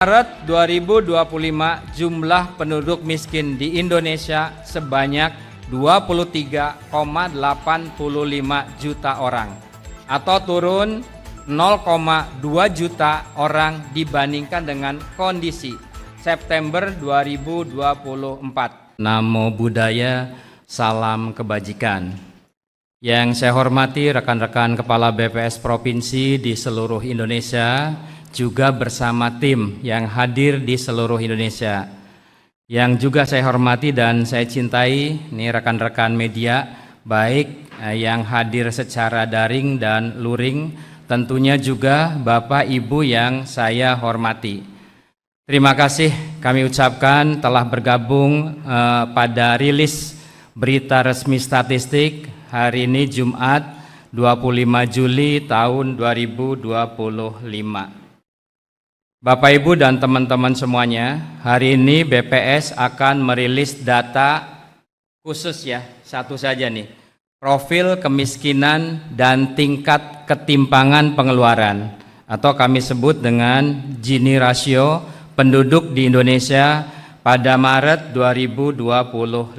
Maret 2025 jumlah penduduk miskin di Indonesia sebanyak 23,85 juta orang atau turun 0,2 juta orang dibandingkan dengan kondisi September 2024. Namo Buddhaya, salam kebajikan. Yang saya hormati rekan-rekan Kepala BPS Provinsi di seluruh Indonesia, juga bersama tim yang hadir di seluruh Indonesia. Yang juga saya hormati dan saya cintai, ini rekan-rekan media, baik yang hadir secara daring dan luring, tentunya juga Bapak Ibu yang saya hormati. Terima kasih kami ucapkan telah bergabung pada rilis berita resmi statistik hari ini Jumat 25 Juli tahun 2025. Bapak Ibu dan teman-teman semuanya, hari ini BPS akan merilis data khusus ya, satu saja nih, profil kemiskinan dan tingkat ketimpangan pengeluaran atau kami sebut dengan Gini rasio penduduk di Indonesia pada Maret 2025.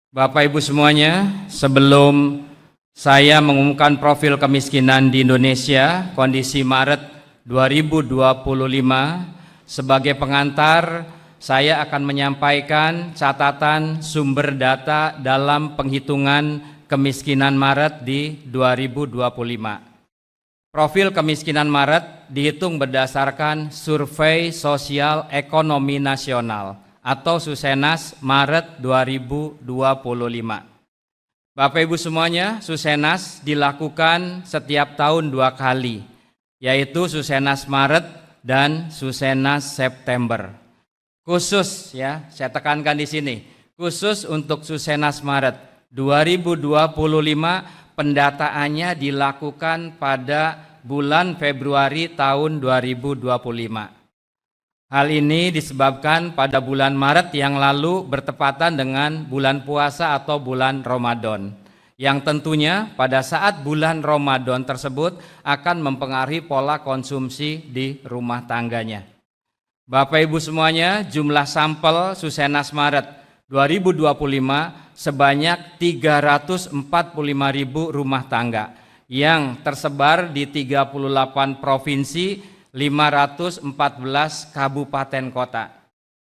Bapak Ibu semuanya, sebelum saya mengumumkan profil kemiskinan di Indonesia kondisi Maret 2025, sebagai pengantar saya akan menyampaikan catatan sumber data dalam penghitungan kemiskinan Maret di 2025. Profil kemiskinan Maret dihitung berdasarkan Survei Sosial Ekonomi Nasional atau Susenas Maret 2025. Bapak Ibu semuanya, Susenas dilakukan setiap tahun 2 kali, yaitu Susenas Maret dan Susenas September. Khusus ya, saya tekankan di sini, khusus untuk Susenas Maret 2025 pendataannya dilakukan pada bulan Februari tahun 2025. Hal ini disebabkan pada bulan Maret yang lalu bertepatan dengan bulan puasa atau bulan Ramadan, yang tentunya pada saat bulan Ramadan tersebut akan mempengaruhi pola konsumsi di rumah tangganya. Bapak Ibu semuanya, jumlah sampel Susenas Maret 2025 sebanyak 345.000 rumah tangga yang tersebar di 38 provinsi, 514 kabupaten kota.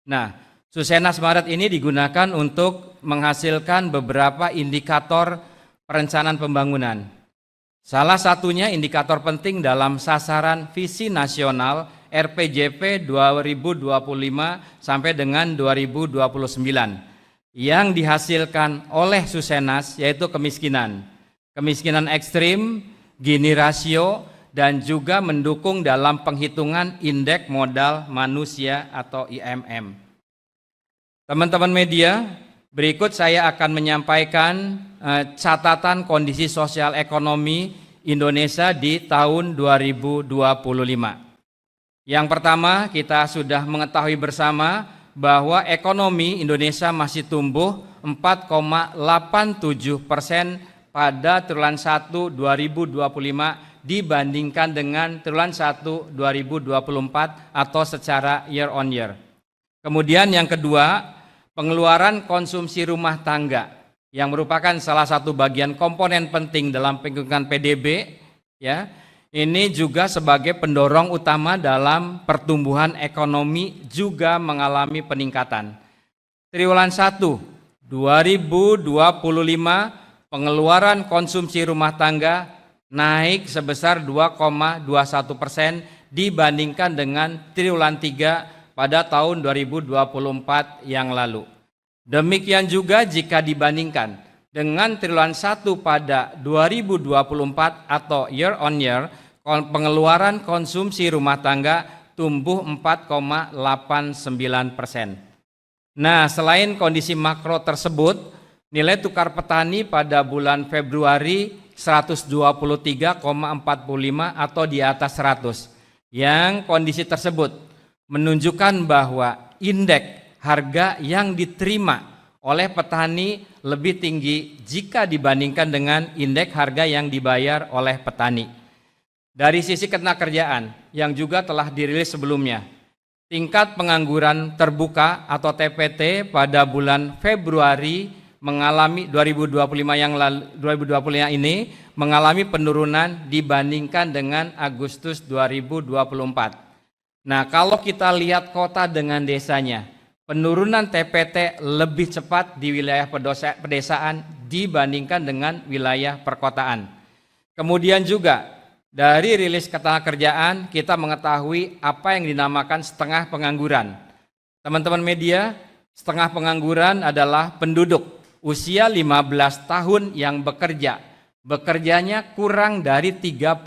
Nah, Susenas Maret ini digunakan untuk menghasilkan beberapa indikator perencanaan pembangunan. Salah satunya indikator penting dalam sasaran visi nasional RPJP 2025 sampai dengan 2029 yang dihasilkan oleh Susenas, yaitu kemiskinan ekstrim, Gini rasio, dan juga mendukung dalam penghitungan indeks modal manusia atau IMM. Teman-teman media, berikut saya akan menyampaikan catatan kondisi sosial ekonomi Indonesia di tahun 2025. Yang pertama, kita sudah mengetahui bersama bahwa ekonomi Indonesia masih tumbuh 4,87% pada triwulan 1 2025 dibandingkan dengan triwulan 1 2024 atau secara year on year. Kemudian yang kedua, pengeluaran konsumsi rumah tangga yang merupakan salah satu bagian komponen penting dalam penghitungan PDB ya. Ini juga sebagai pendorong utama dalam pertumbuhan ekonomi juga mengalami peningkatan. Triwulan 1 2025 pengeluaran konsumsi rumah tangga naik sebesar 2,21% dibandingkan dengan triwulan 3 pada tahun 2024 yang lalu. Demikian juga jika dibandingkan dengan triwulan 1 pada 2024 atau year on year, pengeluaran konsumsi rumah tangga tumbuh 4,89%. Nah, selain kondisi makro tersebut, nilai tukar petani pada bulan Februari 123,45 atau di atas 100. Yang kondisi tersebut menunjukkan bahwa indeks harga yang diterima oleh petani lebih tinggi jika dibandingkan dengan indeks harga yang dibayar oleh petani. Dari sisi ketenagakerjaan yang juga telah dirilis sebelumnya, tingkat pengangguran terbuka atau TPT pada bulan Februari mengalami 2025 ini mengalami penurunan dibandingkan dengan Agustus 2024. Nah, kalau kita lihat kota dengan desanya, penurunan TPT lebih cepat di wilayah pedesaan dibandingkan dengan wilayah perkotaan. Kemudian juga dari rilis ketenagakerjaan kita mengetahui apa yang dinamakan setengah pengangguran. Teman-teman media, setengah pengangguran adalah penduduk usia 15 tahun yang bekerjanya kurang dari 35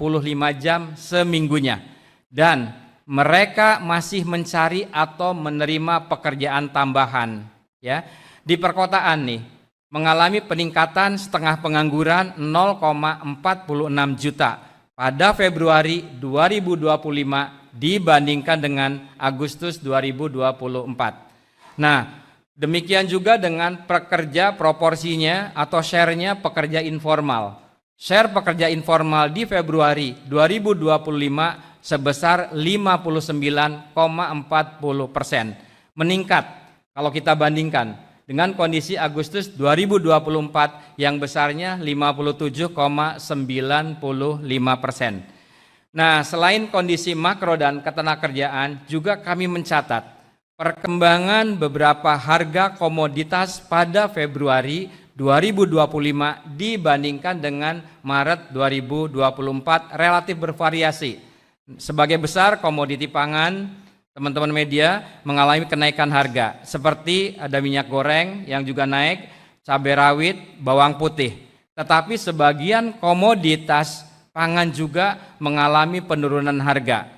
jam seminggunya, dan mereka masih mencari atau menerima pekerjaan tambahan. Ya, di perkotaan nih mengalami peningkatan setengah pengangguran 0,46 juta pada Februari 2025 dibandingkan dengan Agustus 2024. Nah, demikian juga dengan pekerja proporsinya atau share-nya pekerja informal. Share pekerja informal di Februari 2025 sebesar 59,40%, meningkat kalau kita bandingkan dengan kondisi Agustus 2024 yang besarnya 57,95%. Nah, selain kondisi makro dan ketenagakerjaan, juga kami mencatat perkembangan beberapa harga komoditas pada Februari 2025 dibandingkan dengan Maret 2024 relatif bervariasi. Sebagai besar komoditi pangan, teman-teman media, mengalami kenaikan harga seperti ada minyak goreng yang juga naik, cabai rawit, bawang putih. Tetapi sebagian komoditas pangan juga mengalami penurunan harga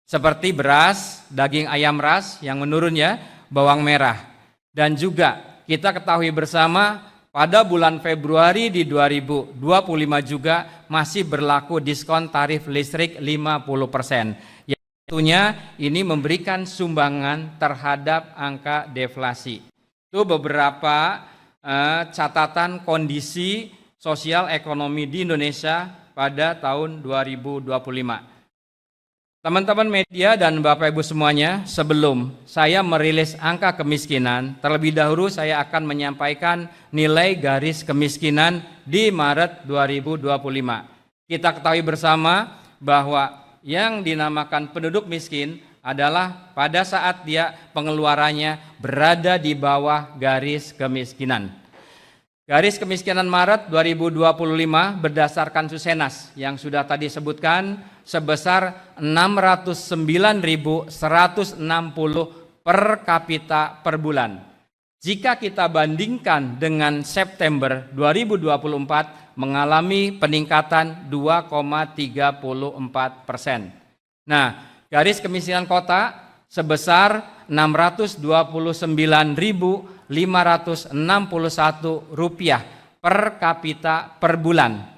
seperti beras, daging ayam ras yang menurun ya, bawang merah. Dan juga kita ketahui bersama pada bulan Februari di 2025 juga masih berlaku diskon tarif listrik 50%. Yang tentunya ini memberikan sumbangan terhadap angka deflasi. Itu beberapa catatan kondisi sosial ekonomi di Indonesia pada tahun 2025. Teman-teman media dan Bapak Ibu semuanya, sebelum saya merilis angka kemiskinan, terlebih dahulu saya akan menyampaikan nilai garis kemiskinan di Maret 2025. Kita ketahui bersama bahwa yang dinamakan penduduk miskin adalah pada saat dia pengeluarannya berada di bawah garis kemiskinan. Garis kemiskinan Maret 2025 berdasarkan Susenas yang sudah tadi sebutkan sebesar 609.160 per kapita per bulan. Jika kita bandingkan dengan September 2024 mengalami peningkatan 2,34%. Nah, garis kemiskinan kota sebesar Rp629.561 per kapita per bulan.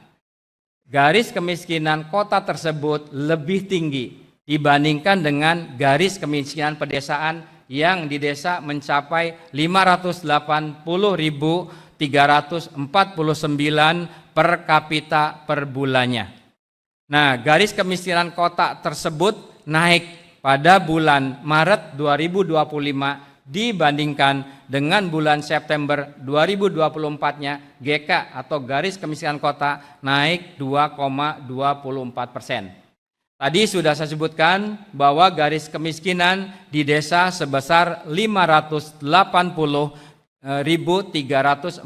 Garis kemiskinan kota tersebut lebih tinggi dibandingkan dengan garis kemiskinan pedesaan yang di desa mencapai 580.349 per kapita per bulannya. Nah, garis kemiskinan kota tersebut naik pada bulan Maret 2025 dibandingkan dengan bulan September 2024-nya GK atau garis kemiskinan kota naik 2,24%. Tadi sudah saya sebutkan bahwa garis kemiskinan di desa sebesar 580.349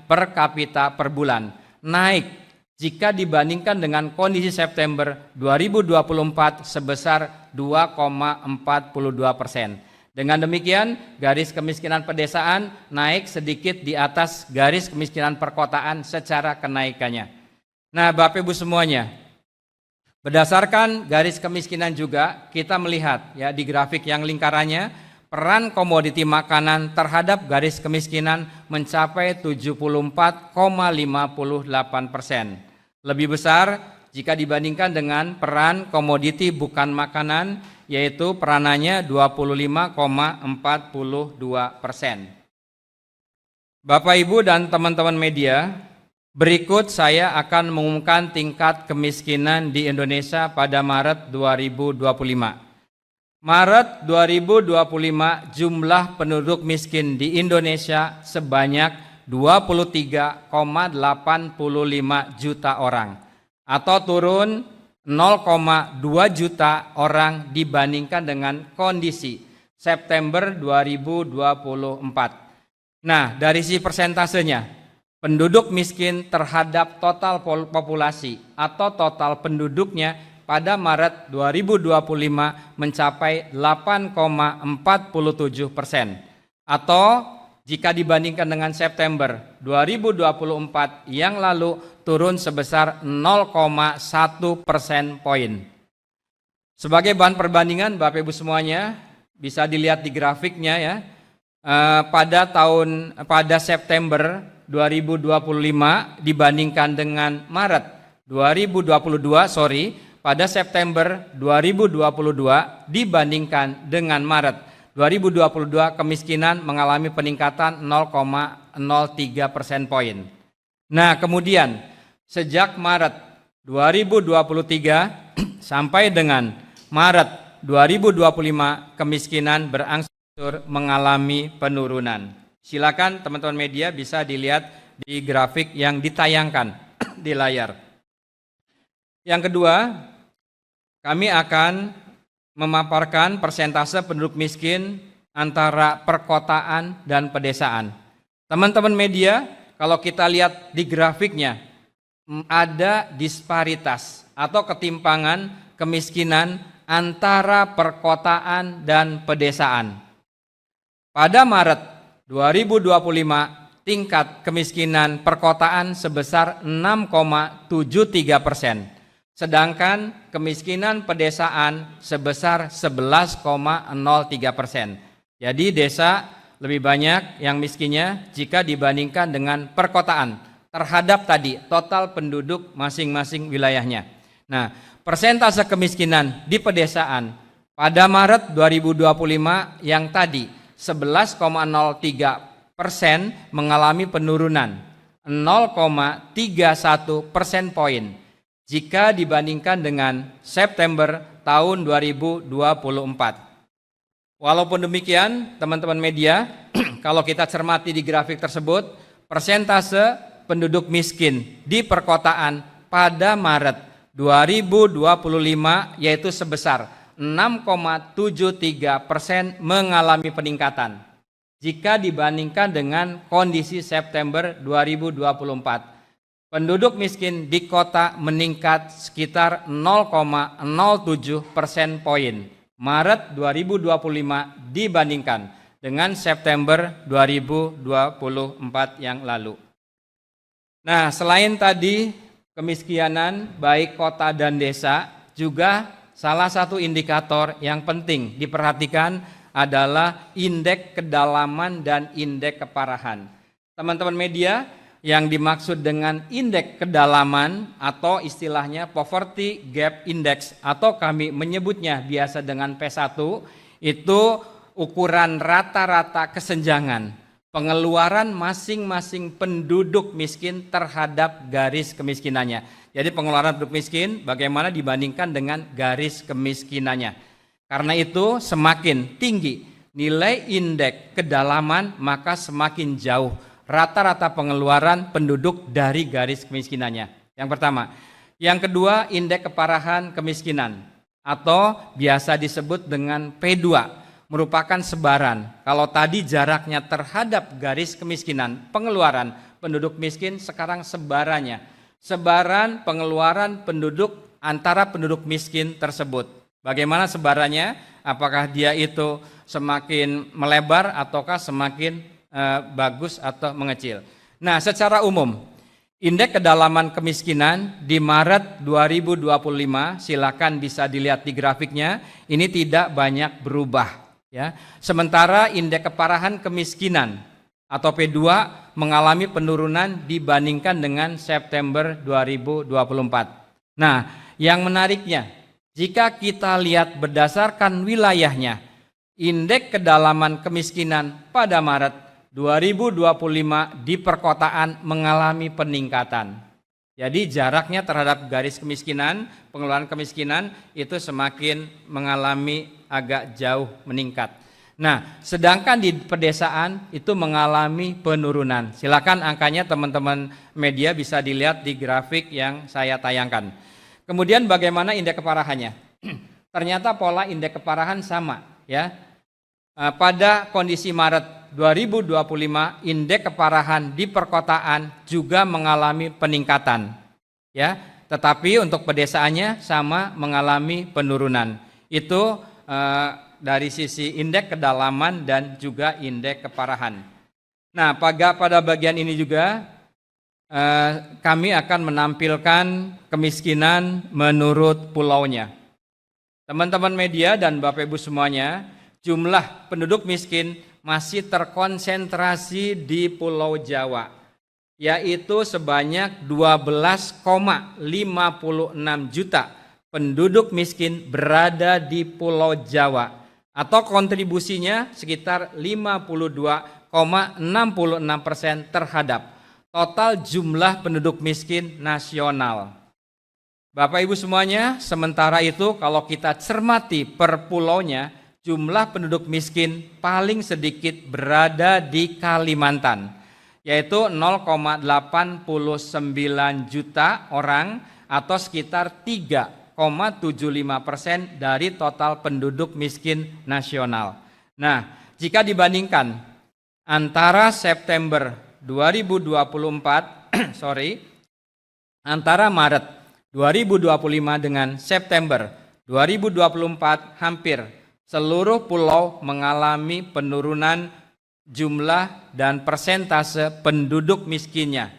per kapita per bulan, naik jika dibandingkan dengan kondisi September 2024 sebesar 2,42%. Dengan demikian, garis kemiskinan pedesaan naik sedikit di atas garis kemiskinan perkotaan secara kenaikannya. Nah, Bapak Ibu semuanya, berdasarkan garis kemiskinan juga kita melihat ya di grafik yang lingkarannya peran komoditi makanan terhadap garis kemiskinan mencapai 74,58%. Lebih besar jika dibandingkan dengan peran komoditi bukan makanan, yaitu peranannya 25,42%. Bapak Ibu dan teman-teman media, Berikut saya akan mengumumkan tingkat kemiskinan di Indonesia pada Maret 2025. Maret 2025 jumlah penduduk miskin di Indonesia sebanyak 23,85 juta orang atau turun 0,2 juta orang dibandingkan dengan kondisi September 2024. Nah, dari sisi persentasenya, penduduk miskin terhadap total populasi atau total penduduknya pada Maret 2025 mencapai 8,47%, atau jika dibandingkan dengan September 2024 yang lalu turun sebesar 0,1% poin. Sebagai bahan perbandingan Bapak Ibu semuanya, bisa dilihat di grafiknya ya. Pada September 2025 dibandingkan dengan Maret 2022, pada September 2022 dibandingkan dengan Maret 2022 kemiskinan mengalami peningkatan 0,03% poin. Nah, kemudian sejak Maret 2023 sampai dengan Maret 2025 kemiskinan berangsur mengalami penurunan. Silakan teman-teman media bisa dilihat di grafik yang ditayangkan di layar. Yang kedua, kami akan memaparkan persentase penduduk miskin antara perkotaan dan pedesaan. Teman-teman media, kalau kita lihat di grafiknya, ada disparitas atau ketimpangan kemiskinan antara perkotaan dan pedesaan. Pada Maret 2025 tingkat kemiskinan perkotaan sebesar 6,73%, sedangkan kemiskinan pedesaan sebesar 11,03%. Jadi desa lebih banyak yang miskinnya jika dibandingkan dengan perkotaan terhadap tadi total penduduk masing-masing wilayahnya. Nah, persentase kemiskinan di pedesaan pada Maret 2025 yang tadi 11,03% mengalami penurunan 0,31% poin jika dibandingkan dengan September tahun 2024. Walaupun demikian, teman-teman media, kalau kita cermati di grafik tersebut, persentase penduduk miskin di perkotaan pada Maret 2025 yaitu sebesar 6,73% mengalami peningkatan jika dibandingkan dengan kondisi September 2024. Penduduk miskin di kota meningkat sekitar 0,07% poin Maret 2025 dibandingkan dengan September 2024 yang lalu. Nah, selain tadi kemiskinan baik kota dan desa, juga salah satu indikator yang penting diperhatikan adalah indeks kedalaman dan indeks keparahan. Teman-teman media, yang dimaksud dengan indeks kedalaman atau istilahnya Poverty Gap Index atau kami menyebutnya biasa dengan P1, itu ukuran rata-rata kesenjangan pengeluaran masing-masing penduduk miskin terhadap garis kemiskinannya. Jadi pengeluaran penduduk miskin bagaimana dibandingkan dengan garis kemiskinannya. Karena itu semakin tinggi nilai indeks kedalaman maka semakin jauh rata-rata pengeluaran penduduk dari garis kemiskinannya. Yang pertama. Yang kedua, indeks keparahan kemiskinan atau biasa disebut dengan P2 merupakan sebaran. Kalau tadi jaraknya terhadap garis kemiskinan pengeluaran penduduk miskin, sekarang sebarannya. Sebaran pengeluaran penduduk antara penduduk miskin tersebut. Bagaimana sebarannya? Apakah dia itu semakin melebar ataukah semakin bagus atau mengecil? Nah, secara umum, indeks kedalaman kemiskinan di Maret 2025, silakan bisa dilihat di grafiknya, ini tidak banyak berubah. Ya. Sementara indeks keparahan kemiskinan atau P2 mengalami penurunan dibandingkan dengan September 2024. Nah, yang menariknya, jika kita lihat berdasarkan wilayahnya, indeks kedalaman kemiskinan pada Maret 2025 di perkotaan mengalami peningkatan. Jadi jaraknya terhadap garis kemiskinan, pengeluaran kemiskinan itu semakin mengalami agak jauh meningkat. Nah, sedangkan di pedesaan itu mengalami penurunan. Silakan angkanya teman-teman media bisa dilihat di grafik yang saya tayangkan. Kemudian bagaimana indeks keparahannya? Ternyata pola indeks keparahan sama, ya. Pada kondisi Maret 2025 indeks keparahan di perkotaan juga mengalami peningkatan, ya. Tetapi untuk pedesaannya sama mengalami penurunan. Itu dari sisi indeks kedalaman dan juga indeks keparahan. Nah, pada bagian ini juga kami akan menampilkan kemiskinan menurut pulaunya. Teman-teman media dan Bapak Ibu semuanya, jumlah penduduk miskin masih terkonsentrasi di Pulau Jawa, yaitu sebanyak 12,56 juta penduduk miskin berada di Pulau Jawa, atau kontribusinya sekitar 52,66% terhadap total jumlah penduduk miskin nasional. Bapak Ibu semuanya, sementara itu kalau kita cermati per pulaunya, jumlah penduduk miskin paling sedikit berada di Kalimantan, yaitu 0,89 juta orang atau sekitar 3,75% dari total penduduk miskin nasional. Nah, jika dibandingkan antara September 2024, antara Maret 2025 dengan September 2024, hampir seluruh pulau mengalami penurunan jumlah dan persentase penduduk miskinnya.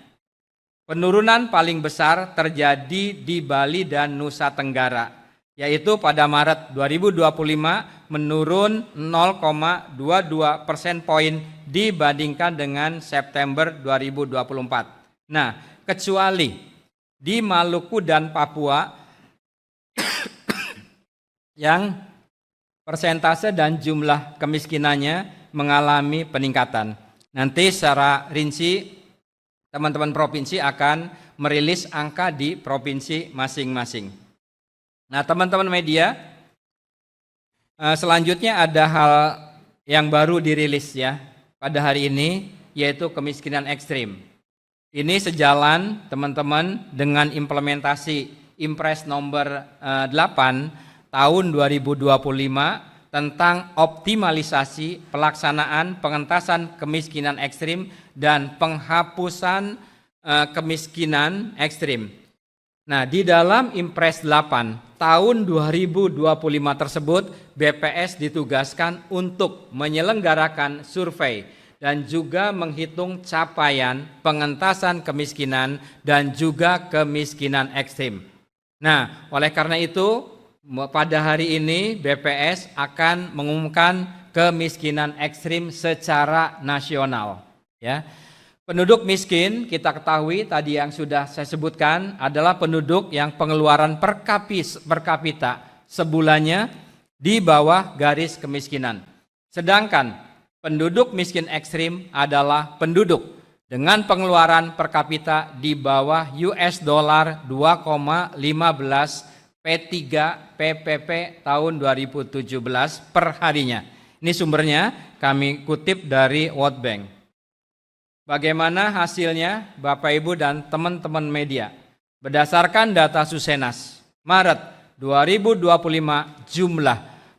Penurunan paling besar terjadi di Bali dan Nusa Tenggara, yaitu pada Maret 2025 menurun 0,22 persen poin dibandingkan dengan September 2024. Nah, kecuali di Maluku dan Papua yang persentase dan jumlah kemiskinannya mengalami peningkatan. Nanti secara rinci teman-teman provinsi akan merilis angka di provinsi masing-masing. Nah, teman-teman media, selanjutnya ada hal yang baru dirilis ya pada hari ini, yaitu kemiskinan ekstrim. Ini sejalan teman-teman dengan implementasi Impres nomor 8 tahun 2025 tentang optimalisasi pelaksanaan pengentasan kemiskinan ekstrim dan penghapusan kemiskinan ekstrim. Nah, di dalam Impres 8 tahun 2025 tersebut, BPS ditugaskan untuk menyelenggarakan survei dan juga menghitung capaian pengentasan kemiskinan dan juga kemiskinan ekstrim. Nah, oleh karena itu pada hari ini BPS akan mengumumkan kemiskinan ekstrim secara nasional. Ya, penduduk miskin kita ketahui tadi yang sudah saya sebutkan adalah penduduk yang pengeluaran per kapita sebulannya di bawah garis kemiskinan. Sedangkan penduduk miskin ekstrim adalah penduduk dengan pengeluaran per kapita di bawah US dollar 2,15 P3 PPP tahun 2017 per harinya. Ini sumbernya kami kutip dari World Bank. Bagaimana hasilnya Bapak Ibu dan teman-teman media? Berdasarkan data Susenas, Maret 2025 jumlah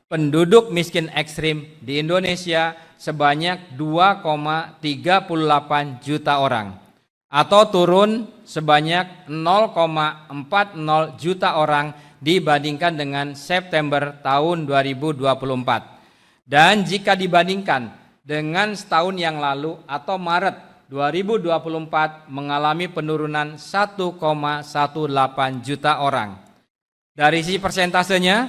penduduk miskin ekstrim di Indonesia sebanyak 2,38 juta orang atau turun sebanyak 0,40 juta orang dibandingkan dengan September tahun 2024. Dan jika dibandingkan dengan setahun yang lalu atau Maret 2024 mengalami penurunan 1,18 juta orang. Dari sisi persentasenya,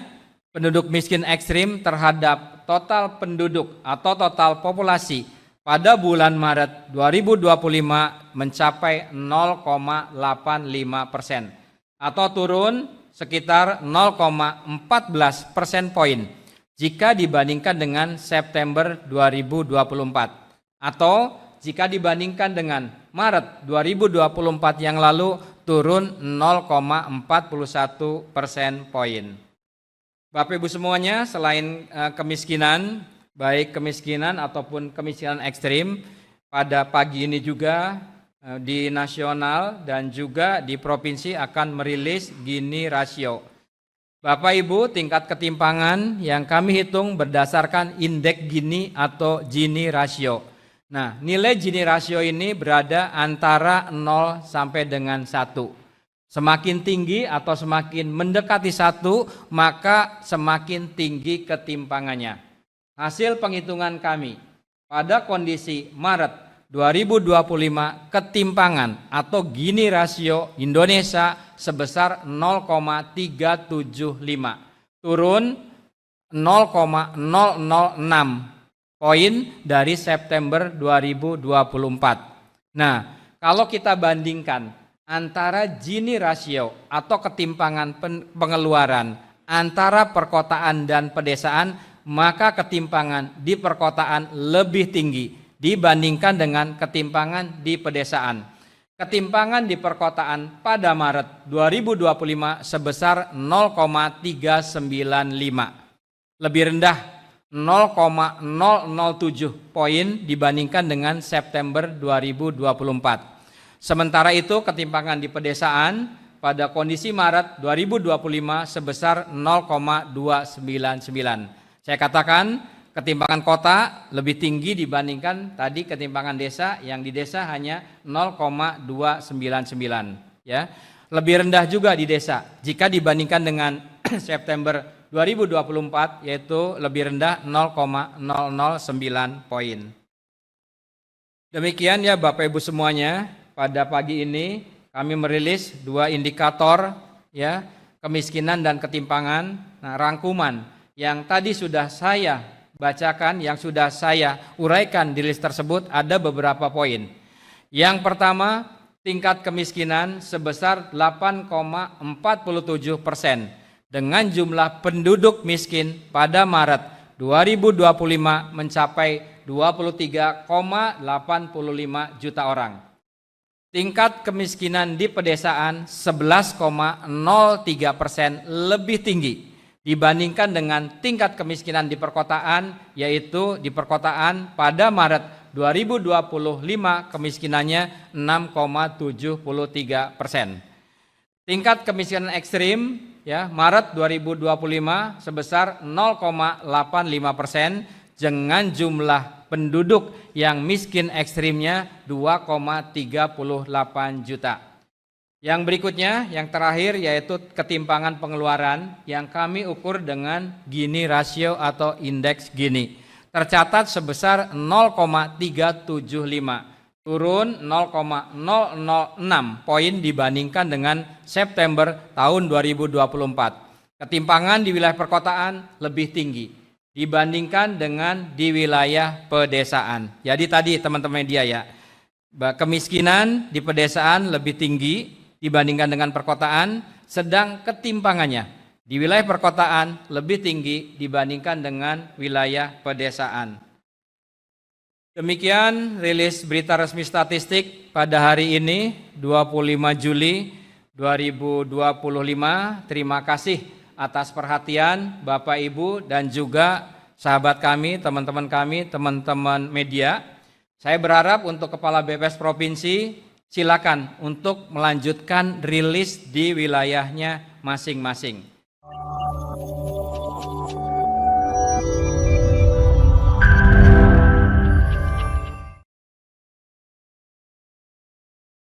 penduduk miskin ekstrim terhadap total penduduk atau total populasi pada bulan Maret 2025 mencapai 0,85% atau turun sekitar 0,14 persen poin jika dibandingkan dengan September 2024. Atau jika dibandingkan dengan Maret 2024 yang lalu turun 0,41 persen poin. Bapak Ibu semuanya, selain kemiskinan, baik kemiskinan ataupun kemiskinan ekstrim, pada pagi ini juga di nasional dan juga di provinsi akan merilis Gini rasio. Bapak Ibu, tingkat ketimpangan yang kami hitung berdasarkan indeks Gini atau Gini rasio. Nah, nilai Gini rasio ini berada antara 0 sampai dengan 1. Semakin tinggi atau semakin mendekati 1, maka semakin tinggi ketimpangannya. Hasil penghitungan kami pada kondisi Maret 2025, ketimpangan atau Gini rasio Indonesia sebesar 0,375, turun 0,006 poin dari September 2024. Nah, kalau kita bandingkan antara Gini rasio atau ketimpangan pengeluaran antara perkotaan dan pedesaan, maka ketimpangan di perkotaan lebih tinggi dibandingkan dengan ketimpangan di pedesaan. Ketimpangan di perkotaan pada Maret 2025 sebesar 0,395, lebih rendah 0,007 poin dibandingkan dengan September 2024. Sementara itu ketimpangan di pedesaan pada kondisi Maret 2025 sebesar 0,299. Saya katakan ketimpangan kota lebih tinggi dibandingkan tadi ketimpangan desa, yang di desa hanya 0,299 ya. Lebih rendah juga di desa jika dibandingkan dengan September 2024, yaitu lebih rendah 0,009 poin. Demikian ya Bapak Ibu semuanya, pada pagi ini kami merilis dua indikator ya, kemiskinan dan ketimpangan. Nah, rangkuman yang tadi sudah saya bacakan, yang sudah saya uraikan di list tersebut ada beberapa poin. Yang pertama, tingkat kemiskinan sebesar 8,47%. Dengan jumlah penduduk miskin pada Maret 2025 mencapai 23,85 juta orang. Tingkat kemiskinan di pedesaan 11,03%, lebih tinggi dibandingkan dengan tingkat kemiskinan di perkotaan, yaitu di perkotaan pada Maret 2025 kemiskinannya 6,73%. Tingkat kemiskinan ekstrim ya, Maret 2025 sebesar 0,85% dengan jumlah penduduk yang miskin ekstrimnya 2,38 juta. Yang berikutnya, yang terakhir, yaitu ketimpangan pengeluaran yang kami ukur dengan Gini rasio atau indeks Gini. Tercatat sebesar 0,375. Turun 0,006 poin dibandingkan dengan September tahun 2024. Ketimpangan di wilayah perkotaan lebih tinggi dibandingkan dengan di wilayah pedesaan. Jadi tadi teman-teman media ya, kemiskinan di pedesaan lebih tinggi dibandingkan dengan perkotaan, sedang ketimpangannya di wilayah perkotaan lebih tinggi dibandingkan dengan wilayah pedesaan. Demikian rilis berita resmi statistik pada hari ini 25 Juli 2025. Terima kasih atas perhatian Bapak Ibu dan juga sahabat kami, teman-teman media. Saya berharap untuk Kepala BPS Provinsi silakan untuk melanjutkan rilis di wilayahnya masing-masing.